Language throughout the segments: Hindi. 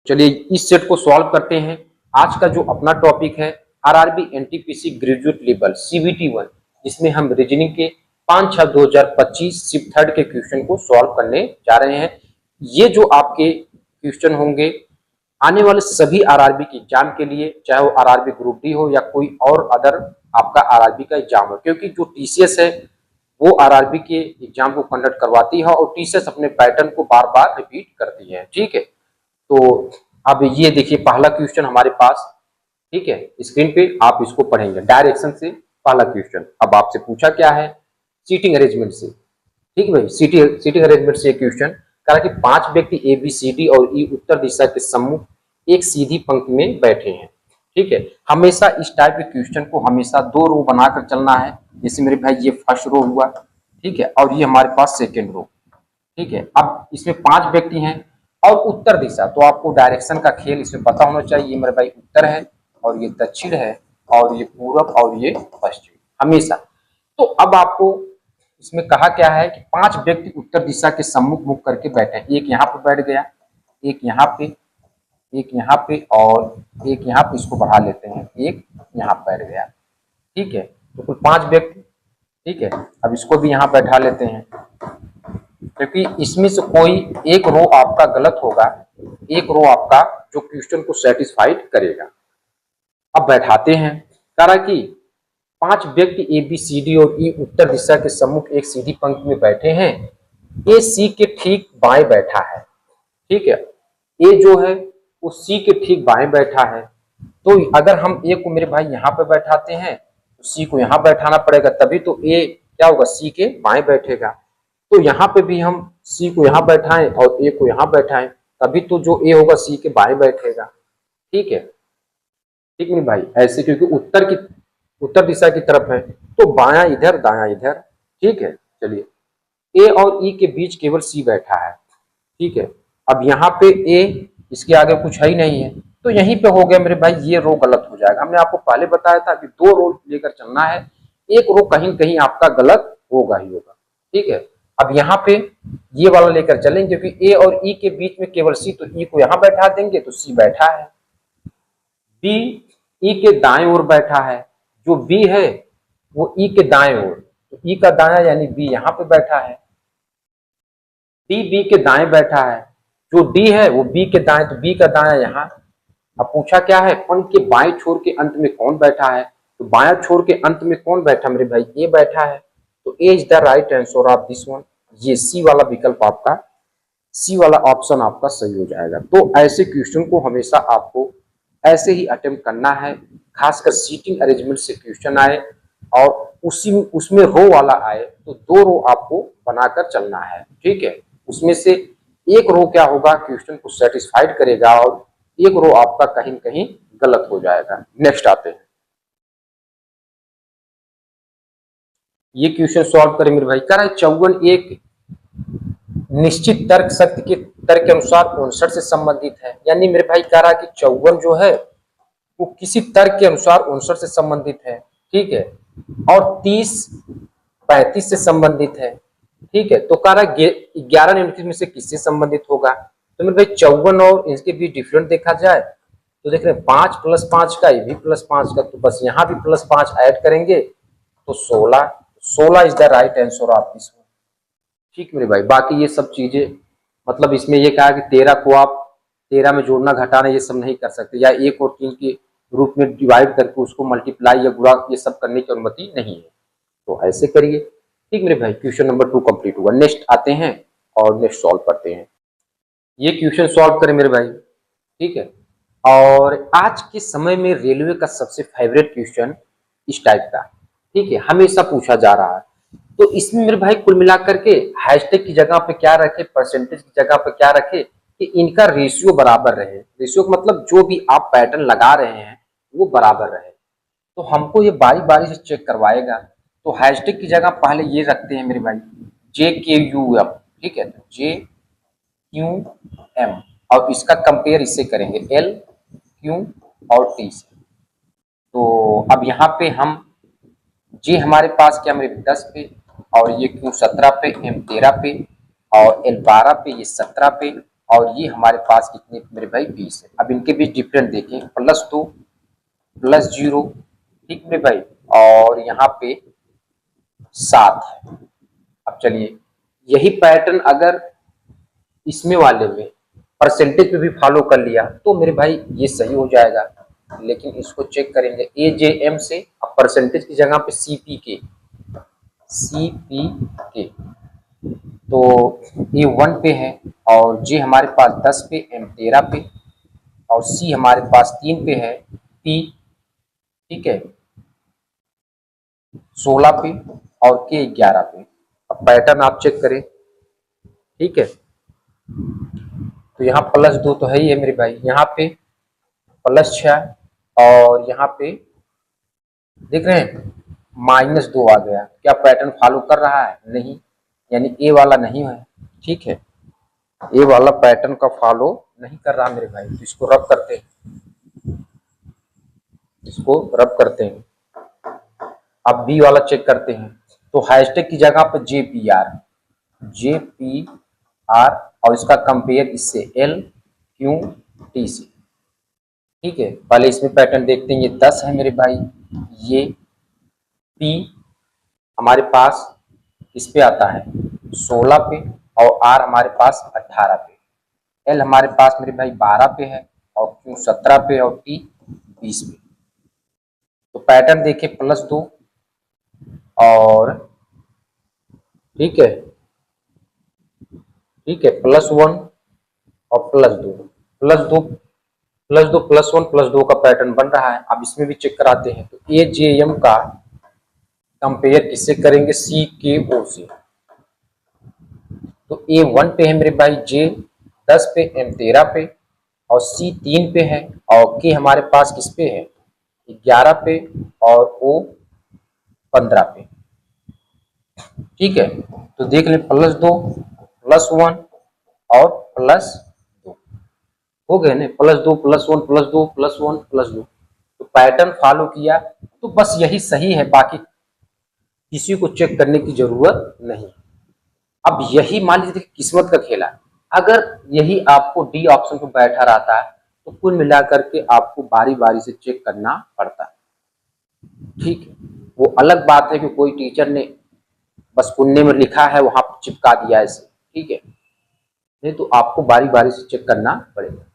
चलिए इस सेट को सॉल्व करते हैं। आज का जो अपना टॉपिक है RRB NTPC graduate level CBT 1, जिसमें हम रीजनिंग के 5/6/2025 शिफ्ट थर्ड के क्वेश्चन को सॉल्व करने जा रहे हैं। ये जो आपके क्वेश्चन होंगे आने वाले सभी आरआरबी के एग्जाम के लिए, चाहे वो आरआरबी ग्रुप डी हो या कोई और अदर आपका आरआरबी का एग्जाम हो, क्योंकि जो टीसीएस है वो आरआरबी के एग्जाम को कंडक्ट करवाती है और टीसीएस अपने पैटर्न को बार बार रिपीट करती है। ठीक है, तो अब ये देखिए पहला क्वेश्चन हमारे पास, ठीक है, स्क्रीन पे आप इसको पढ़ेंगे डायरेक्शन से। पहला क्वेश्चन अब आपसे पूछा क्या है, सीटिंग अरेंजमेंट से। ठीक है भाई, सीटिंग अरेंजमेंट से क्वेश्चन कहा कि 5 व्यक्ति ए बी सी डी और ई उत्तर दिशा के सम्मुख एक सीधी पंक्ति में बैठे हैं। ठीक है, हमेशा इस टाइप के क्वेश्चन को हमेशा 2 रो बनाकर चलना है। जैसे मेरे भाई ये फर्स्ट रो हुआ, ठीक है, और ये हमारे पास सेकेंड रो। ठीक है, अब इसमें 5 व्यक्ति हैं और उत्तर दिशा, तो आपको डायरेक्शन का खेल इसमें पता होना चाहिए। ये मेरे भाई उत्तर है और ये दक्षिण है और ये पूरब और ये पश्चिम हमेशा। तो अब आपको इसमें कहा क्या है कि 5 व्यक्ति उत्तर दिशा के सम्मुख मुख करके बैठे हैं। एक यहाँ पे बैठ गया, एक यहाँ पे, एक यहाँ पे और एक यहाँ पे, इसको बढ़ा लेते हैं, एक यहाँ बैठ गया। ठीक है, तो कुल 5 व्यक्ति। ठीक है, अब इसको भी यहाँ बैठा लेते हैं, क्योंकि इसमें से कोई एक रो आपका गलत होगा, एक रो आपका जो क्वेश्चन को सेटिस्फाइड करेगा। अब बैठाते हैं, कहा कि 5 व्यक्ति ए बी सी डी और ई उत्तर दिशा के सम्मुख एक सीधी पंक्ति में बैठे हैं। ए सी के ठीक बाएं बैठा है। ठीक है, ए जो है वो सी के ठीक बाएं बैठा है। तो अगर हम ए को मेरे भाई यहाँ पे बैठाते हैं तो सी को यहाँ बैठाना पड़ेगा, तभी तो ए क्या होगा, सी के बाएं बैठेगा। तो यहाँ पे भी हम सी को यहाँ बैठाएं और ए को यहाँ बैठाएं, तभी तो जो ए होगा सी के बाएं बैठेगा। ठीक है, ठीक नहीं भाई, ऐसे, क्योंकि उत्तर दिशा की तरफ है तो बायां इधर दायां इधर। ठीक है, चलिए ए और ई के बीच केवल सी बैठा है। ठीक है, अब यहाँ पे ए, इसके आगे कुछ है ही नहीं है, तो यहीं पे हो गया मेरे भाई, ये रो गलत हो जाएगा। हमने आपको पहले बताया था कि 2 रो लेकर चलना है, एक रो कहीं कहीं आपका गलत होगा ही होगा। ठीक है, अब यहाँ पे ये वाला लेकर चलेंगे, क्योंकि ए और ई के बीच में केवल सी, तो ई को यहाँ बैठा देंगे तो सी बैठा है। बी ई के दाएं ओर बैठा है, जो बी है वो ई के दाएं ओर, तो ई का दायां यानी बी यहाँ पे बैठा है। डी बी के दाएं बैठा है, जो डी है वो बी के दाएं, तो बी का दायां यहाँ। अब पूछा क्या है, पंक्ति के बाएं छोर के अंत में कौन बैठा है, तो बाएं छोर के अंत में कौन बैठा मेरे भाई, ए बैठा है। तो A is the right answer of this one. ये सी वाला विकल्प आपका, सी वाला ऑप्शन आपका सही हो जाएगा। तो ऐसे क्वेश्चन को हमेशा आपको ऐसे ही अटेम्प्ट करना है, खासकर सीटिंग अरेंजमेंट से क्वेश्चन आए और उसमें रो वाला आए तो 2 रो आपको बनाकर चलना है। ठीक है, उसमें से एक रो क्या होगा, क्वेश्चन को सेटिस्फाइड करेगा और एक रो आपका कहीं कहीं गलत हो जाएगा। नेक्स्ट आते हैं, ये क्वेश्चन सॉल्व करें मेरे भाई। कह रहा है 54 एक निश्चित तर्क शक्ति के तर्क के अनुसार 59 से संबंधित है। यानी मेरे भाई कह रहा है कि 54 जो है वो किसी तर्क के अनुसार 59 से संबंधित है। ठीक है, और 30 35 से संबंधित है। ठीक है, तो कह रहा है 11 निम्नलिखित में से किससे संबंधित होगा। तो मेरे भाई 54 और इसके बीच डिफरेंट देखा जाए तो देख रहे हैं 5 + 5 का, ये भी +5 का, तो बस यहाँ भी +5 ऐड करेंगे तो 16 is the right answer of this one. ठीक मेरे भाई, बाकी ये सब चीजें मतलब इसमें ये कहा कि 13 को आप 13 में जोड़ना घटाना ये सब नहीं कर सकते, या 1 और 3 के रूप में डिवाइड करके उसको मल्टीप्लाई या गुणा ये सब करने की अनुमति नहीं है, तो ऐसे करिए। ठीक मेरे भाई, क्वेश्चन नंबर 2 कंप्लीट हुआ। नेक्स्ट आते हैं और नेक्स्ट सॉल्व करते हैं। ये क्वेश्चन सॉल्व करें मेरे भाई। ठीक है, और आज के समय में रेलवे का सबसे फेवरेट क्वेश्चन इस टाइप का, ठीक है, हमेशा पूछा जा रहा है। तो इसमें मेरे भाई कुल मिलाकर के हैशटैग की जगह पे क्या रखे, परसेंटेज की जगह पे क्या रखे कि इनका रेशियो बराबर रहे। रेशियो का मतलब जो भी आप पैटर्न लगा रहे हैं वो बराबर रहे। तो हमको ये बारी बारी से चेक करवाएगा। तो हैशटैग की जगह पहले ये रखते हैं मेरे भाई JQM। ठीक है, तो JQM और इसका कंपेयर इससे करेंगे LQ और T से। तो अब यहाँ पे हम J हमारे पास क्या मेरे 10 पे, और ये Q 17 पे, M 13 पे और L 12 पे, ये 17 पे और ये हमारे पास कितने मेरे भाई 20 है। अब इनके बीच डिफरेंस देखें, +2 +0, ठीक मेरे भाई, और यहाँ पे 7 है। अब चलिए यही पैटर्न अगर इसमें वाले में परसेंटेज पे भी फॉलो कर लिया तो मेरे भाई ये सही हो जाएगा, लेकिन इसको चेक करेंगे AJM से। अब परसेंटेज की जगह पे CPK तो ये 1 पे है, और J हमारे पास 10 पे, M 13 पे, और C हमारे पास 3 पे है, P ठीक है 16 पे, और K 11 पे। अब पैटर्न आप चेक करें, ठीक है, तो यहाँ +2 तो है ही है मेरे भाई, यहाँ पे +6, और यहाँ पे देख रहे हैं -2 आ गया। क्या पैटर्न फॉलो कर रहा है? नहीं, यानी ए वाला नहीं है, ठीक है, ए वाला पैटर्न का फॉलो नहीं कर रहा मेरे भाई। तो इसको रब करते हैं, इसको रब करते हैं। अब बी वाला चेक करते हैं, तो हैशटैग की जगह पर JPR, और इसका कंपेयर इससे LQT से, ठीक है। पहले इसमें पैटर्न देखते हैं, ये 10 है मेरे भाई, ये P हमारे पास किस पे आता है 16 पे, और R हमारे पास 18 पे, L हमारे पास मेरे भाई 12 पे है, और Q 17 पे, और T 20 पे। तो पैटर्न देखे +2 और ठीक है, ठीक है +1 और +2 +2 +2 +1 +2 का पैटर्न बन रहा है। अब इसमें भी चेक कराते हैं, तो AJM का कंपेयर किससे करेंगे? CKO से। तो A 1 पे है मेरे भाई, J 10 पे, M 13 पे, और C 3 पे है, और K हमारे पास किस पे है 11 पे, और O 15 पे, ठीक है। तो देख लें +2 +1 और +2 हो गए ना, +2 +1 +2 +1 +2। तो पैटर्न फॉलो किया तो बस यही सही है, बाकी किसी को चेक करने की जरूरत नहीं। अब यही मान लीजिए किस्मत का खेला, अगर यही आपको डी ऑप्शन पे बैठा रहता है तो कुल मिलाकर के आपको बारी बारी से चेक करना पड़ता है, ठीक है। वो अलग बात है कि कोई टीचर ने बस कुन्ने में लिखा है वहां पर चिपका दिया ऐसे, ठीक है, नहीं तो आपको बारी बारी से चेक करना पड़ेगा।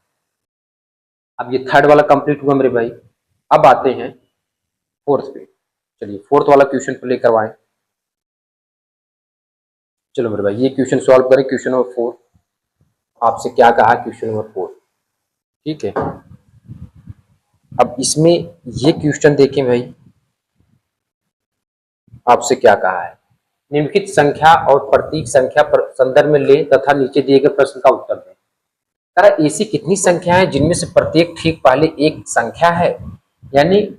अब ये थर्ड वाला कंप्लीट हुआ मेरे भाई, अब आते हैं फोर्थ पे। चलिए फोर्थ वाला क्वेश्चन प्ले करवाएं। चलो मेरे भाई ये क्वेश्चन सॉल्व करें, क्वेश्चन नंबर 4। आपसे क्या कहा क्वेश्चन नंबर 4, ठीक है। अब इसमें ये क्वेश्चन देखें भाई, आपसे क्या कहा है, निम्नलिखित संख्या और प्रतीक संख्या पर संदर्भ में ले तथा नीचे दिए गए प्रश्न का उत्तर दें। कह ऐसी कितनी संख्या है जिनमें से प्रत्येक ठीक पहले एक संख्या है, यानी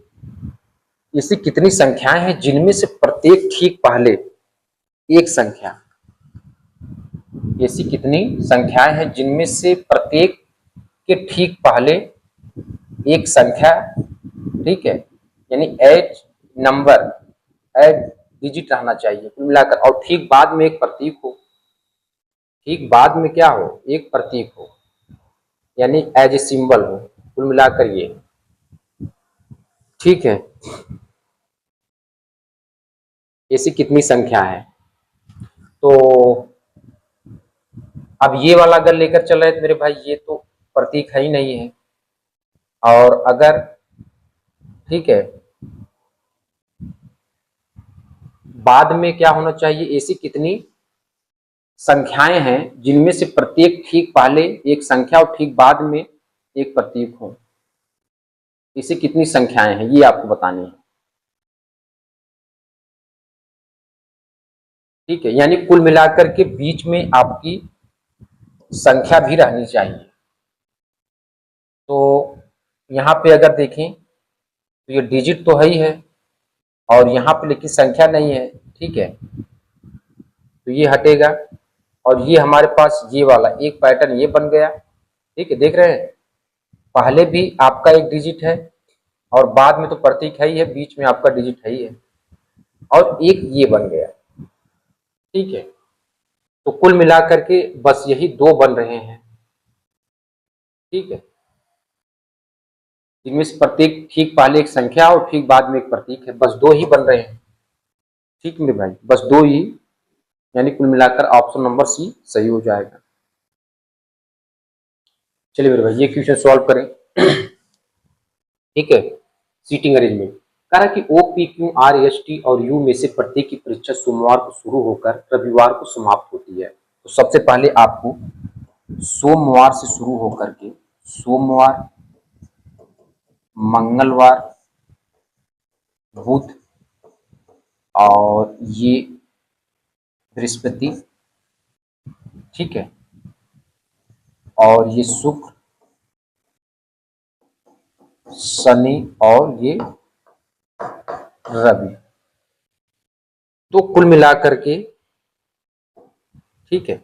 ऐसी कितनी संख्याएं हैं जिनमें से प्रत्येक ठीक पहले एक संख्या, ऐसी कितनी संख्याएं हैं जिनमें से प्रत्येक के ठीक पहले एक संख्या, ठीक है, यानी एज नंबर एज डिजिट रहना चाहिए कुल मिलाकर, और ठीक बाद में एक प्रतीक हो, ठीक बाद में क्या हो एक प्रतीक हो, यानी एज ए सिंबल हो, कुल मिलाकर ये, ठीक है। ऐसी कितनी संख्या है, तो अब ये वाला अगर लेकर चल रहे तो मेरे भाई ये तो प्रतीक है ही नहीं है, और अगर ठीक है बाद में क्या होना चाहिए, ऐसी कितनी संख्याएं हैं जिनमें से प्रत्येक ठीक पहले एक संख्या और ठीक बाद में एक प्रतीक हो, ऐसी कितनी संख्याएं हैं ये आपको बतानी है, ठीक है, यानी कुल मिलाकर के बीच में आपकी संख्या भी रहनी चाहिए। तो यहाँ पे अगर देखें तो ये डिजिट तो है ही है, और यहाँ पे लेकिन संख्या नहीं है, ठीक है, तो ये हटेगा, और ये हमारे पास ये वाला एक पैटर्न ये बन गया, ठीक है। देख रहे हैं पहले भी आपका एक डिजिट है, और बाद में तो प्रतीक है ही है, बीच में आपका डिजिट है ही है, और एक ये बन गया, ठीक है। तो कुल मिलाकर के बस यही दो बन रहे हैं, ठीक है, इनमें से प्रत्येक ठीक पहले एक संख्या और ठीक बाद में एक प्रतीक है, बस दो ही बन रहे हैं। ठीक मेरे भाई, बस दो ही, यानी कुल मिलाकर ऑप्शन नंबर सी सही हो जाएगा। चलिए मेरे भाई ये क्वेश्चन सॉल्व करें। ठीक है, सीटिंग अरेंजमेंट कह रहा है कि O P Q R S T और यू में से प्रत्येक की परीक्षा सोमवार को शुरू होकर रविवार को समाप्त होती है। तो सबसे पहले आपको सोमवार से शुरू होकर के सोमवार, मंगलवार, बुध और ये बृहस्पति, ठीक है, और ये शुक्र, शनि और ये रवि, तो कुल मिलाकर के, ठीक है,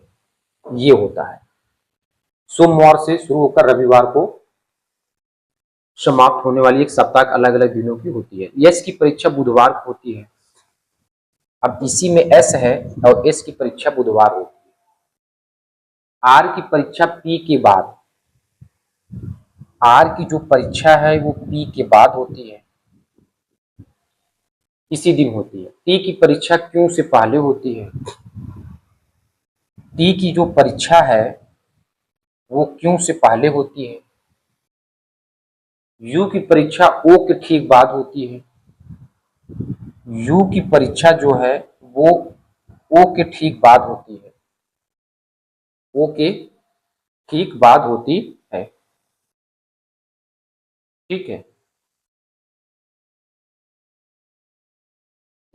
ये होता है सोमवार से शुरू होकर रविवार को समाप्त होने वाली एक सप्ताह अलग अलग दिनों की होती है। यस की परीक्षा बुधवार को होती है। अब इसी में एस है और एस की परीक्षा बुधवार होती है। आर की परीक्षा पी के बाद, आर की जो परीक्षा है वो पी के बाद होती है, इसी दिन होती है। टी की परीक्षा क्यू से पहले होती है। टी की जो परीक्षा है वो क्यू से पहले होती है। यू की परीक्षा ओ के ठीक बाद होती है। यू की परीक्षा जो है वो ओ के ठीक बाद होती है, ओ के ठीक बाद होती है। ठीक है,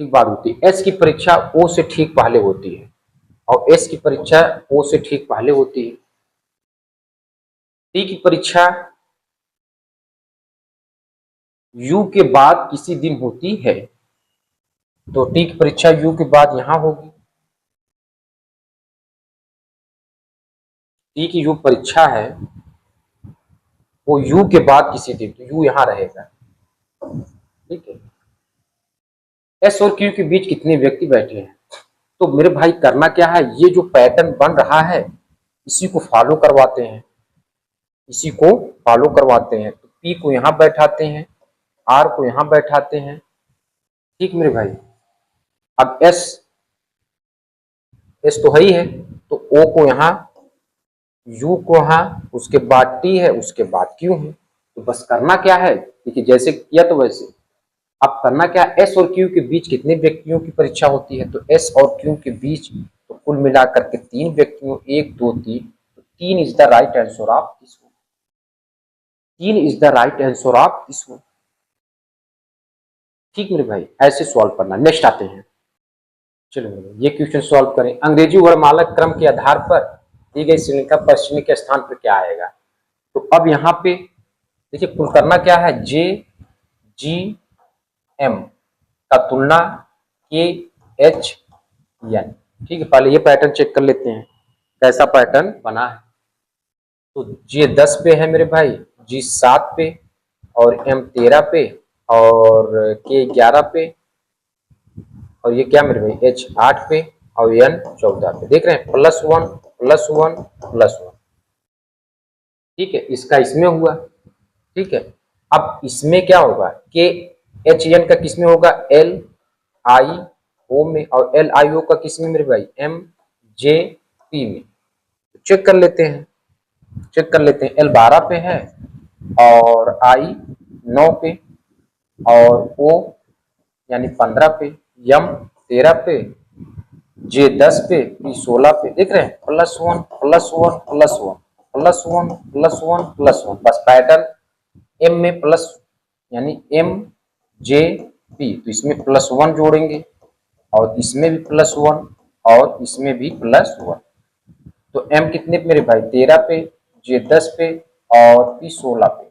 ठीक बाद होती है। एस की परीक्षा ओ से ठीक पहले होती है और एस की परीक्षा ओ से ठीक पहले होती है। टी की परीक्षा यू के बाद किसी दिन होती है, तो टी की परीक्षा यू के बाद यहां होगी। टी की जो परीक्षा है वो यू के बाद किसी दिन, तो यू यहां रहेगा। ठीक है, एस और क्यू के बीच कितने व्यक्ति बैठे हैं, तो मेरे भाई करना क्या है, ये जो पैटर्न बन रहा है इसी को फॉलो करवाते हैं, इसी को फॉलो करवाते हैं। तो पी को यहां बैठाते हैं, आर को यहां बैठाते हैं। ठीक मेरे भाई, अब एस, एस तो है ही है, तो ओ को यहां, यू को यहां, उसके बाद टी है, उसके बाद क्यू है। तो बस करना क्या है, देखिए जैसे किया तो वैसे। अब करना क्या है, एस और क्यू के बीच कितने व्यक्तियों की परीक्षा होती है, तो एस और क्यू के बीच तो कुल मिलाकर के तीन व्यक्तियों, एक दो तीन, तो तीन is the right answer of this one. तीन is the right answer of this one. ठीक मेरे भाई, ऐसे सॉल्व करना। नेक्स्ट आते हैं, चलो ये क्वेश्चन सॉल्व करें। अंग्रेजी वर्णमाला क्रम के आधार पर दी गई श्रेणी का पश्चिमी के स्थान पर क्या आएगा। तो अब यहाँ पे देखिए कुल करना क्या है, जे जी एम का तुलना के एच एन। ठीक है, पहले ये पैटर्न चेक कर लेते हैं कैसा पैटर्न बना है। तो जे 10 पे है मेरे भाई, जी 7 पे, और एम 13 पे, और के 11 पे, और ये क्या मेरे भाई एच 8 पे, और एन 14 पे। देख रहे हैं, +1 +1 +1। ठीक है, इसका इसमें हुआ। ठीक है, अब इसमें क्या होगा, के एच एन का किसमें होगा, एल आई ओ में, और एल आई ओ का किसमें मेरे भाई, एम जे पी में। चेक कर लेते हैं, चेक कर लेते हैं। एल 12 पे है और आई 9 पे, और ओ यानी 15 पे, यम 13 पे, जे 10 पे, पी 16 पे। देख रहे हैं, +1 +1 +1 +1 +1 +1। बस पैटर्न एम में प्लस, यानी एम जे पी, तो इसमें +1 जोड़ेंगे और इसमें भी +1 और इसमें भी +1। तो एम कितने पे मेरे भाई, 13 पे, जे 10 पे और पी 16 पे।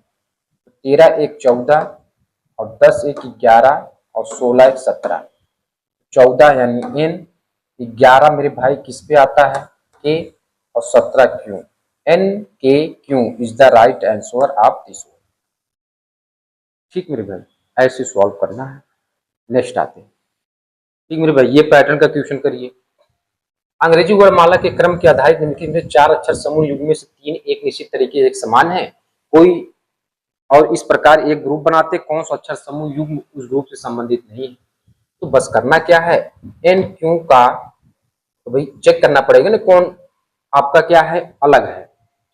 13 एक 14 और 10 एक 11 और 16 एक 17। 14 यानी एन, 11 मेरे भाई किस पे आता है, के, और 17 क्यू। एन के Q is the right answer of this one. ठीक मेरे भाई, ऐसे सॉल्व करना है। नेक्स्ट आते हैं। ठीक मेरे भाई, ये पैटर्न का क्वेश्चन करिए। अंग्रेजी वर्णमाला के क्रम के आधारित निम्नलिखित में 4 अक्षर समूह युग्म में से 3 एक निश्चित तरीके एक समान है, कोई और इस प्रकार एक ग्रुप बनाते, कौन सा अक्षर समूह युग्म उस ग्रुप से संबंधित नहीं है। तो बस करना क्या है, एन क्यू का तो भाई चेक करना पड़ेगा ना कौन आपका क्या है अलग है,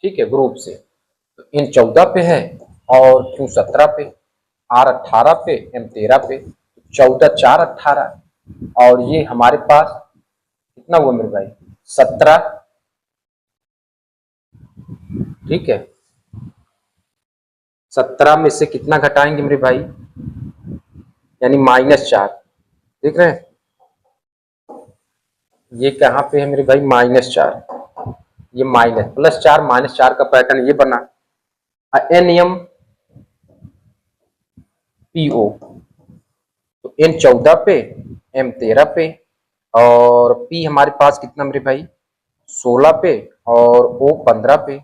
ठीक है ग्रुप से। तो एन 14 पे है और क्यू 17 पे, आर 18 पे, एम 13 पे, 14 4 18 और ये हमारे पास कितना हुआ मेरे भाई 17, ठीक है। 17 में से कितना घटाएंगे मेरे भाई, यानी -4, देख रहे हैं ये कहाँ पे है मेरे भाई -4, ये माइनस +4 -4 का पैटर्न ये बना, एन एम पी ओ, तो एन 14 पे, एम 13 पे और पी हमारे पास कितना मेरे भाई 16 पे और ओ 15 पे,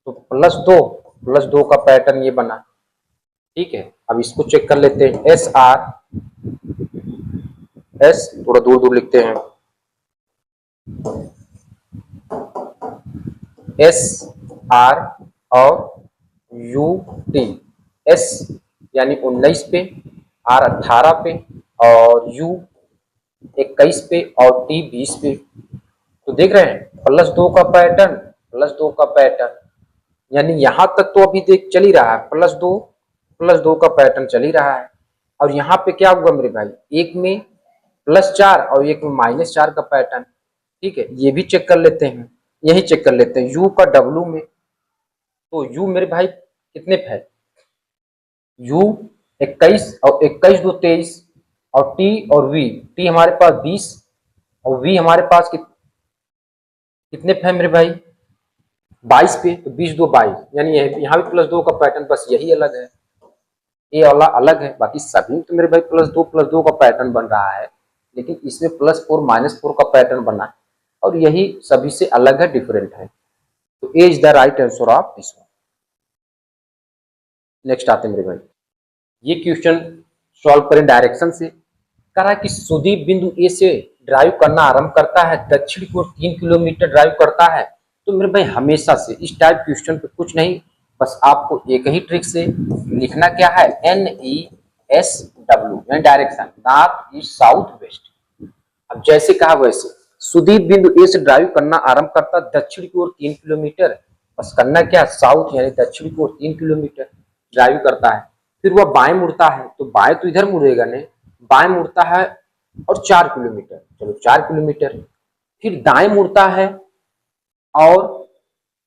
तो +2 का पैटर्न ये बना, ठीक है। अब इसको चेक कर लेते हैं, एस आर, एस थोड़ा दूर दूर लिखते हैं, एस आर और यू टी, एस यानी 19 पे, आर 18 पे और यू 21 पे और टी 20 पे। तो देख रहे हैं +2 का पैटर्न, यानी यहां तक तो अभी देख चल ही रहा है, +2 का पैटर्न चल ही रहा है। और यहाँ पे क्या हुआ मेरे भाई, एक में +4 और एक में -4 का पैटर्न, ठीक है। ये भी चेक कर लेते हैं, यही चेक कर लेते हैं यू का डब्लू में, तो यू मेरे भाई कितने पे है, यू 21 और 21 2 23 और टी और वी, टी हमारे पास 20 और वी हमारे पास कितने पे है मेरे भाई 22 पे, तो 20 2 22, यानी यहाँ भी +2 का पैटर्न, बस यही अलग है, ये वाला अलग है, बाकी सभी तो मेरे भाई +2 का पैटर्न बन रहा है, लेकिन इसमें +4 -4 का पैटर्न बना है और यही सभी से अलग है, डिफरेंट है। तो A is the right answer of this one. Next आते हैं मेरे भाई, ये क्वेश्चन सॉल्व करें डायरेक्शन से। कह रहा है कि सुदीप बिंदु ए से ड्राइव करना आरंभ करता है, दक्षिण की ओर 3 किलोमीटर ड्राइव करता है। तो मेरे भाई हमेशा से इस टाइप क्वेश्चन पे कुछ नहीं, बस आपको एक ही ट्रिक से लिखना क्या है, NESW यानी direction, north east south west. अब जैसे कहा वैसे, सुदीप बिंदु ए से ड्राइव करना आरंभ करता दक्षिण की ओर 3 किलोमीटर, बस करना क्या साउथ यानी दक्षिण की ओर 3 किलोमीटर ड्राइव करता है। फिर वह बाएं मुड़ता है, तो बाएं तो इधर मुड़ेगा नहीं, बाएं मुड़ता है और 4 किलोमीटर, चलो 4 किलोमीटर, फिर दाएं मुड़ता है और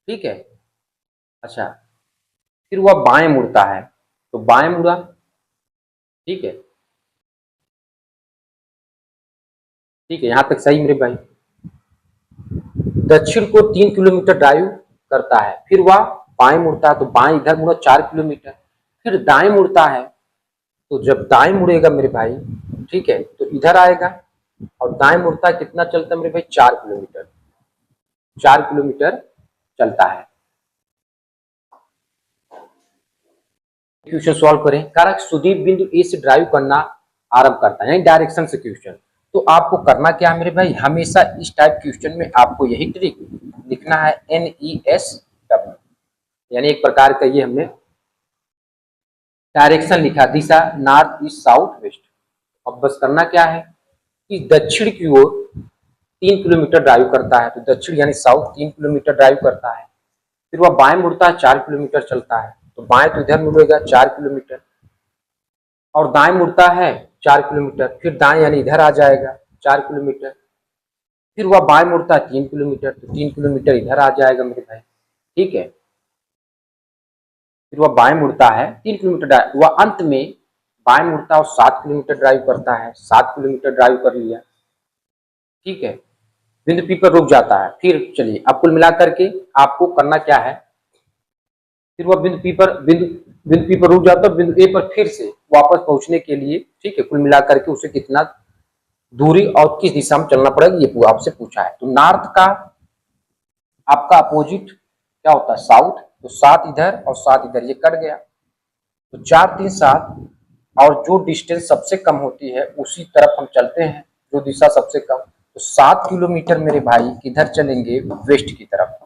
ठीक है, अच्छा फिर वह बाएं मुड़ता है, तो बाएं मुड़ा, ठीक है, ठीक है यहां तक सही मेरे भाई। दक्षिण को 3 किलोमीटर ड्राइव करता है, फिर वह बाएं मुड़ता है, तो बाएं इधर मुड़ा 4 किलोमीटर, फिर दाएं मुड़ता है, तो जब दाएं मुड़ेगा मेरे भाई, ठीक है, तो इधर आएगा और दाएं मुड़ता है, कितना चलता है मेरे भाई 4 किलोमीटर, 4 किलोमीटर चलता है। क्वेश्चन सॉल्व करें, कारक सुदीप बिंदु ए से ड्राइव करना आरंभ करता है, यानी डायरेक्शन से क्वेश्चन। तो आपको करना क्या है मेरे भाई, हमेशा इस टाइप क्वेश्चन में आपको यही ट्रिक लिखना है, NESW, यानी एक प्रकार का ये हमने डायरेक्शन लिखा, दिशा नॉर्थ ईस्ट साउथ वेस्ट। अब बस करना क्या है कि दक्षिण की ओर 3 किलोमीटर ड्राइव करता है, तो दक्षिण यानी साउथ 3 किलोमीटर ड्राइव करता है, फिर वह बाएं मुड़ता है 4 किलोमीटर चलता है, तो बाएं तो इधर मुड़ेगा 4 किलोमीटर और दाएं मुड़ता है 4 किलोमीटर, फिर दाएं यानी इधर आ जाएगा 4 किलोमीटर, फिर वह बाएं मुड़ता है 3 किलोमीटर, तो 3 किलोमीटर इधर आ जाएगा मेरे भाई, ठीक है। फिर वह बाएं मुड़ता है 3 किलोमीटर, वह अंत में बाएं मुड़ता है और 7 किलोमीटर ड्राइव करता है, 7 किलोमीटर ड्राइव कर लिया, ठीक है, बिंदु पी पर रुक जाता है। फिर चलिए अब कुल मिलाकर के आपको करना क्या है, फिर वह बिंदु पी पर रुक जाता है, बिंदु ए पर फिर से वापस पहुंचने के लिए, ठीक है, कुल मिलाकर के उसे कितना दूरी और किस दिशा में चलना पड़ेगा ये आपसे पूछा है। तो नॉर्थ का आपका अपोजिट क्या होता है साउथ, तो 7 इधर और 7 इधर, ये कट गया, तो 4 3 7 और जो डिस्टेंस सबसे कम होती है उसी तरफ हम चलते हैं, जो दिशा सबसे कम, तो 7 किलोमीटर मेरे भाई किधर चलेंगे, वेस्ट की तरफ,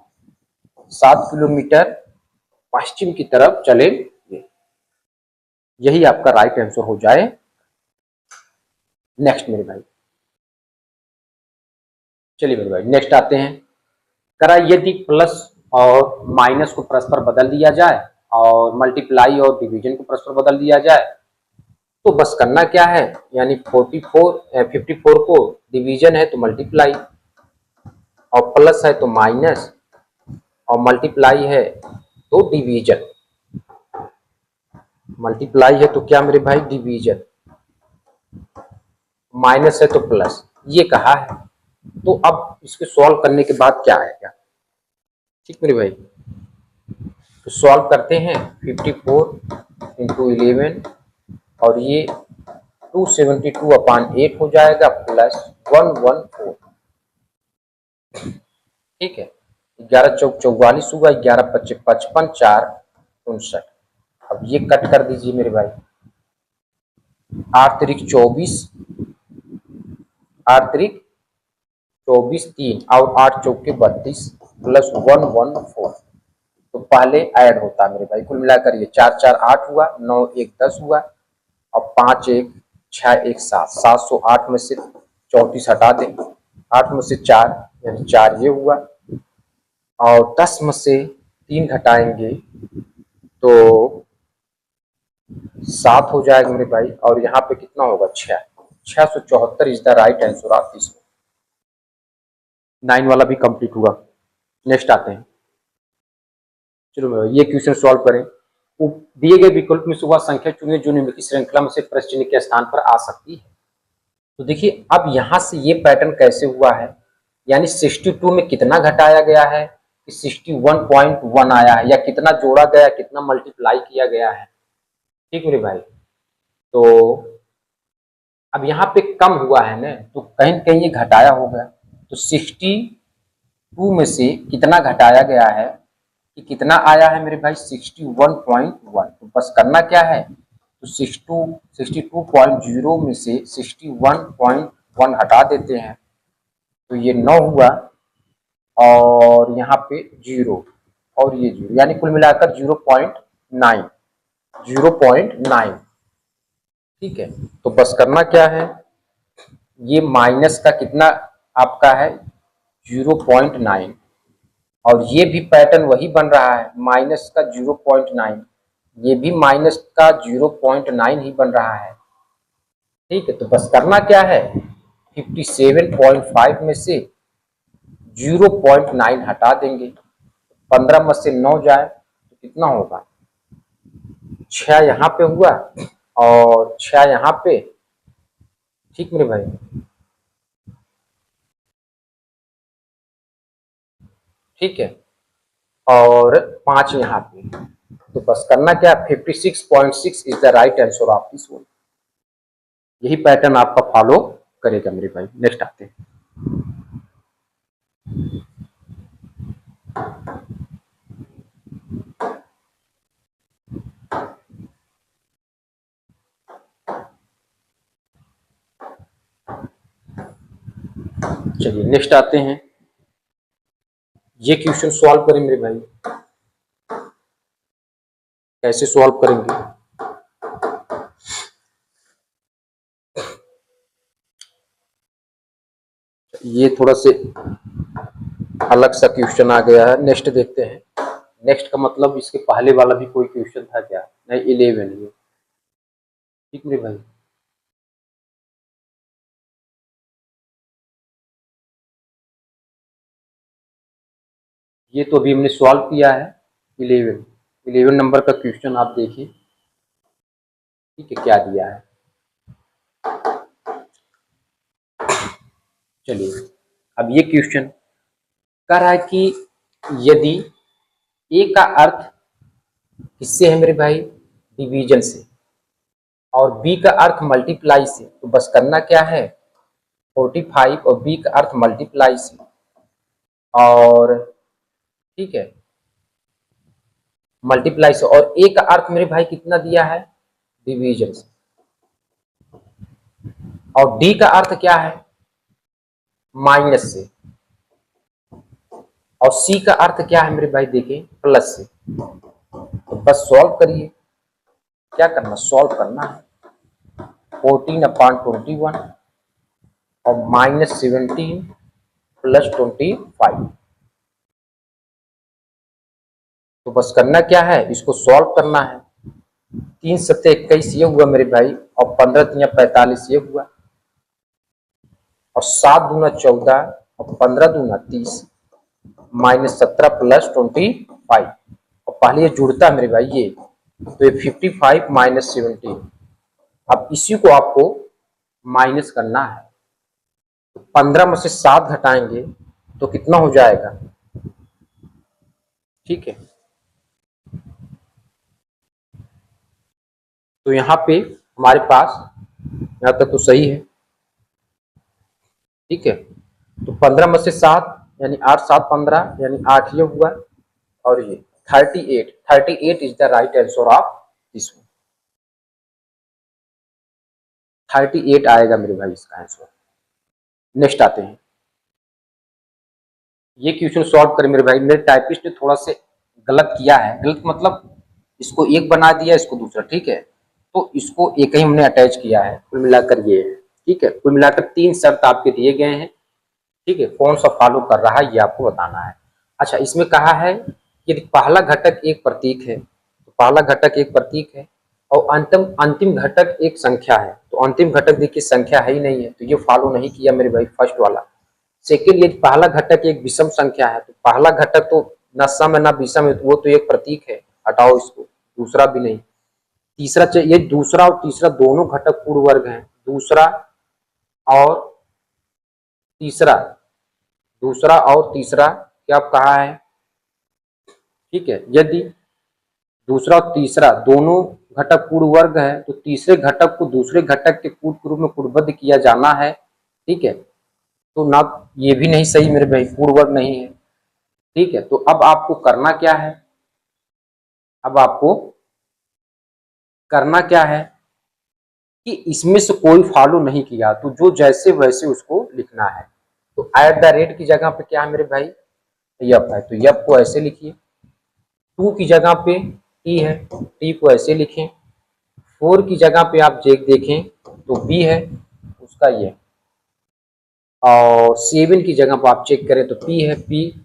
7 किलोमीटर पश्चिम की तरफ चलेंगे। यही आपका राइट आंसर हो जाए। नेक्स्ट मेरे भाई, चलिए मेरे भाई नेक्स्ट आते हैं। करा यदि प्लस और माइनस को परस्पर बदल दिया जाए और मल्टीप्लाई और डिवीजन को परस्पर बदल दिया जाए तो बस करना क्या है, यानी 54 को डिवीजन है तो मल्टीप्लाई, और प्लस है तो माइनस, और मल्टीप्लाई है तो डिवीजन। मल्टीप्लाई है तो क्या मेरे भाई, डिवीजन, माइनस है तो प्लस, ये कहा है। तो अब इसको सॉल्व करने के बाद क्या आएगा, ठीक मेरे भाई। तो सॉल्व करते हैं, 54 इंटू 11 और ये 272/8 हो जाएगा प्लस 114। ठीक है, 11 चौक 44 हुआ, 11 पच्चीस 55, 4 59। अब ये कट कर दीजिए मेरे भाई, 8 तिरिक 24, 8 तिरिक 24 3 और 8 चौके 32 प्लस 114। तो पहले ऐड होता है मेरे भाई, कुल मिलाकर ये 4 4 8 हुआ, 9 1 10 हुआ, और 5 1 6 1 7, 708 में से 34 हटा दें, 8 में से 4 यानी 4 ये हुआ, और 10 में से 3 घटाएंगे तो 7 हो जाएगा मेरे भाई, और यहाँ पे कितना होगा 6, 674 is the right answer of this. 9 वाला भी कंप्लीट हुआ। नेक्स्ट आते हैं, चलो ये क्वेश्चन सॉल्व करें। दिए गए विकल्प में से वह संख्या चुनिए जो निम्नलिखित श्रृंखला में से प्रश्न चिन्ह के स्थान पर आ सकती है। तो देखिए अब यहां से ये पैटर्न कैसे हुआ है, यानी 62 में कितना घटाया गया है, 61.1 आया है, या कितना जोड़ा गया, कितना मल्टीप्लाई किया गया है। ठीक मेरे भाई, तो अब यहाँ पे कम हुआ है ना, तो कहीं न कहीं ये घटाया होगा। तो 62 में से कितना घटाया गया है, कि कितना आया है मेरे भाई, 61.1। तो बस करना क्या है, तो 62.0 में से 61.1 हटा देते हैं, तो ये 9 हुआ, और यहाँ पे 0 और ये 0, यानी कुल मिलाकर 0.9, 0.9। ठीक है, तो बस करना क्या है, ये माइनस का कितना आपका है 0.9, और ये भी पैटर्न वही बन रहा है, माइनस का 0.9, ये भी माइनस का 0.9 ही बन रहा है। ठीक है, तो बस करना क्या है, 57.5 में से 0.9 हटा देंगे, 15 में से 9 जाए तो कितना होगा, 6 यहाँ पे हुआ और 6 यहाँ पे। ठीक मेरे भाई, ठीक है, और 5 यहाँ पे। तो बस करना क्या, 56.6 is the right answer of this one. यही पैटर्न आपका फॉलो करेगा मेरे भाई। नेक्स्ट आते हैं, चलिए नेक्स्ट आते हैं। ये क्वेश्चन सॉल्व करें मेरे भाई, कैसे सॉल्व करेंगे, ये थोड़ा से अलग सा क्वेश्चन आ गया है। नेक्स्ट देखते हैं। नेक्स्ट का मतलब इसके पहले वाला भी कोई क्वेश्चन था क्या, नहीं 11 ये। ठीक मेरे भाई, ये तो अभी हमने सॉल्व किया है 11 नंबर का क्वेश्चन, आप देखिए ठीक है क्या दिया है। चलिए अब ये क्वेश्चन कह रहा है कि यदि ए का अर्थ किससे है मेरे भाई, डिवीजन से, और बी का अर्थ मल्टीप्लाई से, तो बस करना क्या है 45 और बी का अर्थ मल्टीप्लाई से, और ठीक है मल्टीप्लाई से, और ए का अर्थ मेरे भाई कितना दिया है, डिवीजन से, और डी का अर्थ क्या है, माइनस से, और सी का अर्थ क्या है मेरे भाई, देखें प्लस से। तो बस सॉल्व करिए, क्या करना, सॉल्व करना है। 14/21 और -17 + 25। तो बस करना क्या है, इसको सॉल्व करना है। 3 सत्ते 21 ये हुआ मेरे भाई, और 15 तिया 45 ये हुआ, और 7 दूना 14 और 15 दूना 30, -17 + 25। और पहले ये जुड़ता है मेरे भाई ये, तो ये 55 - 17। अब इसी को आपको माइनस करना है। तो 15 में से 7 घटाएंगे तो कितना हो जाएगा, ठीक है। तो यहाँ पे हमारे पास यहाँ तक तो सही है, ठीक है। तो 15 में से 7 यानी 8 7 15 यानी 8 ये हुआ, और ये 38 is the right answer of this one. 38 आएगा मेरे भाई इसका आंसर। नेक्स्ट आते हैं, ये क्वेश्चन सॉल्व करें मेरे भाई। मेरे टाइपिस्ट ने थोड़ा से गलत किया है, गलत मतलब इसको एक बना दिया, इसको दूसरा, ठीक है। तो इसको एक ही हमने अटैच किया है, कुल मिलाकर ये है, ठीक है। कुल मिलाकर 3 शर्त आपके दिए गए हैं, ठीक है। कौन सा फॉलो कर रहा है ये आपको बताना है। अच्छा, इसमें कहा है कि यदि पहला घटक एक प्रतीक है, तो पहला घटक एक प्रतीक है, और अंतिम अंतिम घटक एक संख्या है, तो अंतिम घटक देखिए संख्या है ही नहीं है, तो ये फॉलो नहीं किया मेरे भाई, फर्स्ट वाला। सेकेंड, यदि पहला घटक एक विषम संख्या है, तो पहला घटक तो न सम है न विषम है, तो वो तो एक प्रतीक है, हटाओ इसको, दूसरा भी नहीं। तीसरा चाहिए, ये दूसरा और तीसरा दोनों घटक पूर्ण वर्ग हैं, दूसरा और तीसरा, दूसरा और तीसरा क्या कहा है, ठीक है। यदि दूसरा और तीसरा दोनों घटक पूर्ण वर्ग है, तो तीसरे घटक को दूसरे घटक के कूट के रूप में कूटबद्ध किया जाना है, ठीक है। तो ना ये भी नहीं सही मेरे भाई, पूर्ण वर्ग नहीं है, ठीक है। तो अब आपको करना क्या है, अब आपको करना क्या है कि इसमें से कोई फॉलो नहीं किया तो जो जैसे वैसे उसको लिखना है। तो @ की जगह पे क्या है मेरे भाई, यप है, तो यप को ऐसे लिखिए। 2 की जगह पे टी है, टी को ऐसे लिखें। 4 की जगह पे आप देखें तो बी है, उसका ये, और 7 की जगह पर आप चेक करें तो पी है, पी,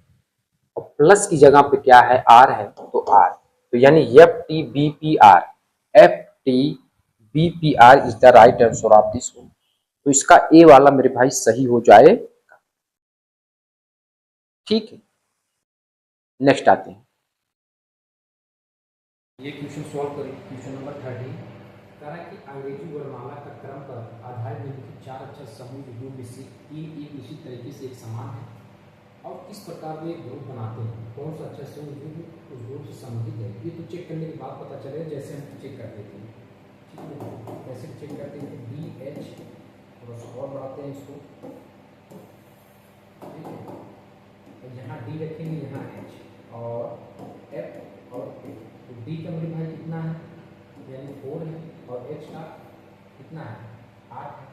और प्लस की जगह पे क्या है, आर है, तो आर। तो यानी FTBPR, FTBPR is the right answer of this one. तो इसका ए वाला मेरे भाई सही हो जाए, ठीक है। नेक्स्ट आते हैं, ये क्वेश्चन सॉल्व करें। क्वेश्चन नंबर 30 कह रहा है कि अंग्रेजी वर्णमाला का क्रम पर आधारित निम्नलिखित 4 अक्षर समूह जो में से 3 एक निश्चित तरीके से एक समान है, और किस प्रकार वे ग्रुप बनाते हैं, कौन सा अक्षर समूह जो उस ग्रुप से संबंधित है। ये तो चेक करने के बाद पता चले, जैसे हम चेक करते थे, कैसे चेक करते हैं, DH, थोड़ा सा और बढ़ाते हैं इसको, ठीक है। यहाँ D रखेंगे, यहाँ H, और F और A। तो D का मेरे भाई कितना है, यानी 4 है, और H का कितना है, 8 है,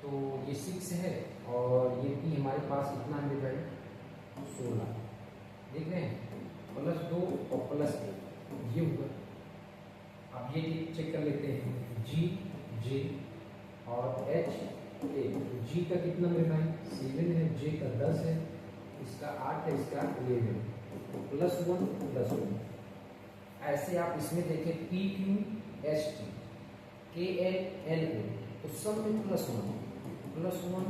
तो ये 6 है, और ये P हमारे पास कितना है मेरे भाई, 16। देख रहे हैं, +2 और +1 ये हुआ। अब ये चेक कर लेते हैं, G J और H A। तो G का कितना मेरे भाई, 7 है, J का 10 है, इसका 8 है, इसका 11, तो +1 +1। ऐसे आप इसमें देखें, PQ ST KL LA, तो सब में +1 +1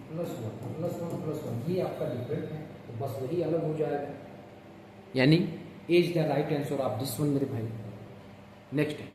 +1 +1 +1, ये आपका डिफरेंट है, तो बस वही अलग हो जाएगा, यानी is the right answer of this one मेरे भाई। नेक्स्ट है